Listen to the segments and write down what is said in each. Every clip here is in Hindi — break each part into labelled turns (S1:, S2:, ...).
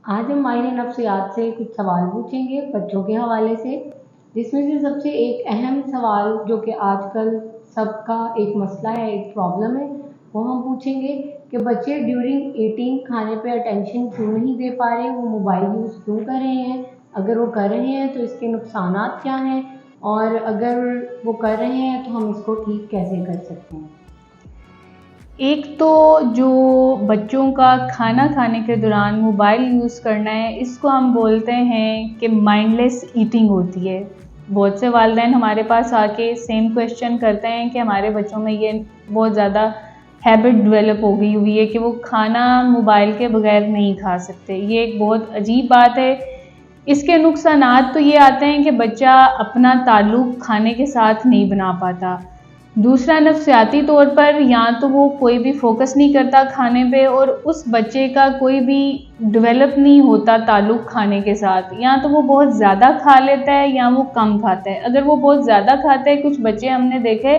S1: आज हम माहिर नफ्सियात से कुछ सवाल पूछेंगे बच्चों के हवाले से, जिसमें से सबसे एक अहम सवाल जो कि आजकल सबका एक मसला है, एक प्रॉब्लम है, वो हम पूछेंगे कि बच्चे ड्यूरिंग ईटिंग खाने पे अटेंशन क्यों नहीं दे पा रहे, वो मोबाइल यूज़ क्यों कर रहे हैं, अगर वो कर रहे हैं तो इसके नुकसानात क्या हैं, और अगर वो कर रहे हैं तो हम इसको ठीक कैसे कर सकते हैं।
S2: एक तो जो बच्चों का खाना खाने के दौरान मोबाइल यूज़ करना है, इसको हम बोलते हैं कि माइंडलेस ईटिंग होती है। बहुत से वालिदैन हमारे पास आके सेम क्वेश्चन करते हैं कि हमारे बच्चों में ये बहुत ज़्यादा हैबिट डेवलप हो गई हुई है कि वो खाना मोबाइल के बगैर नहीं खा सकते। ये एक बहुत अजीब बात है। इसके नुकसानात तो ये आते हैं कि बच्चा अपना ताल्लुक़ खाने के साथ नहीं बना पाता। दूसरा, नफ्सियाती तौर पर या तो वो कोई भी फोकस नहीं करता खाने पे, और उस बच्चे का कोई भी डेवलप नहीं होता ताल्लुक़ खाने के साथ। या तो वो बहुत ज़्यादा खा लेता है या वो कम खाता है। अगर वो बहुत ज़्यादा खाता है, कुछ बच्चे हमने देखे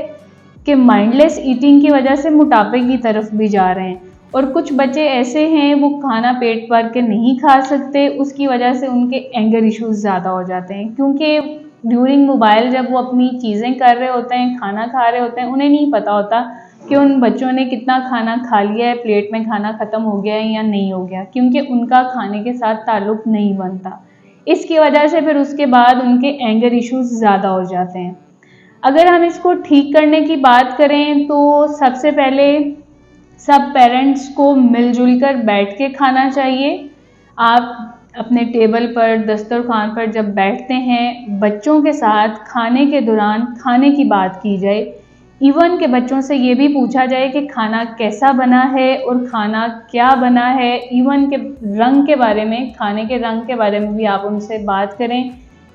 S2: कि माइंडलेस ईटिंग की वजह से मोटापे की तरफ भी जा रहे हैं, और कुछ बच्चे ऐसे हैं वो खाना पेट भर के नहीं खा सकते, उसकी वजह से उनके एंगर इश्यूज़ ज़्यादा हो जाते हैं, क्योंकि ड्यूरिंग मोबाइल जब वो अपनी चीज़ें कर रहे होते हैं, खाना खा रहे होते हैं, उन्हें नहीं पता होता कि उन बच्चों ने कितना खाना खा लिया है, प्लेट में खाना ख़त्म हो गया है या नहीं हो गया, क्योंकि उनका खाने के साथ ताल्लुक़ नहीं बनता। इसकी वजह से फिर उसके बाद उनके एंगर इश्यूज़ ज़्यादा हो जाते हैं। अगर हम इसको ठीक करने की बात करें तो सबसे पहले सब पेरेंट्स को मिलजुल कर बैठ के खाना चाहिए। आप अपने टेबल पर, दस्तरखान पर जब बैठते हैं, बच्चों के साथ खाने के दौरान खाने की बात की जाए। इवन के बच्चों से ये भी पूछा जाए कि खाना कैसा बना है और खाना क्या बना है। इवन के रंग के बारे में, खाने के रंग के बारे में भी आप उनसे बात करें।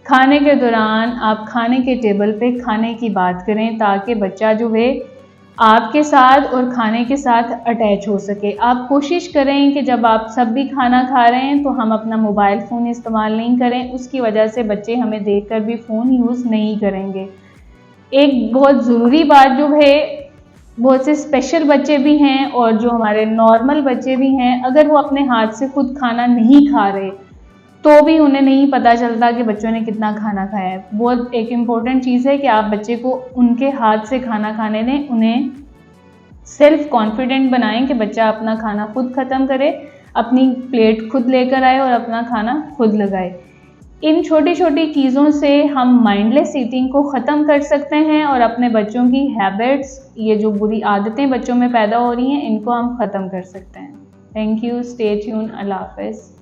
S2: खाने के दौरान आप खाने के टेबल पे खाने की बात करें, ताकि बच्चा जो है आपके साथ और खाने के साथ अटैच हो सके। आप कोशिश करें कि जब आप सब भी खाना खा रहे हैं तो हम अपना मोबाइल फ़ोन इस्तेमाल नहीं करें, उसकी वजह से बच्चे हमें देखकर भी फ़ोन यूज़ नहीं करेंगे। एक बहुत ज़रूरी बात जो है, बहुत से स्पेशल बच्चे भी हैं और जो हमारे नॉर्मल बच्चे भी हैं, अगर वो अपने हाथ से खुद खाना नहीं खा रहे तो भी उन्हें नहीं पता चलता कि बच्चों ने कितना खाना खाया है। बहुत एक इम्पॉर्टेंट चीज़ है कि आप बच्चे को उनके हाथ से खाना खाने दें, उन्हें सेल्फ कॉन्फिडेंट बनाएं कि बच्चा अपना खाना खुद ख़त्म करे, अपनी प्लेट खुद लेकर आए और अपना खाना खुद लगाए। इन छोटी छोटी चीज़ों से हम माइंडलेस ईटिंग को ख़त्म कर सकते हैं और अपने बच्चों की हैबिट्स, ये जो बुरी आदतें बच्चों में पैदा हो रही हैं, इनको हम ख़त्म कर सकते हैं। Thank you. Stay tune. अल्लाह हाफ़िज़।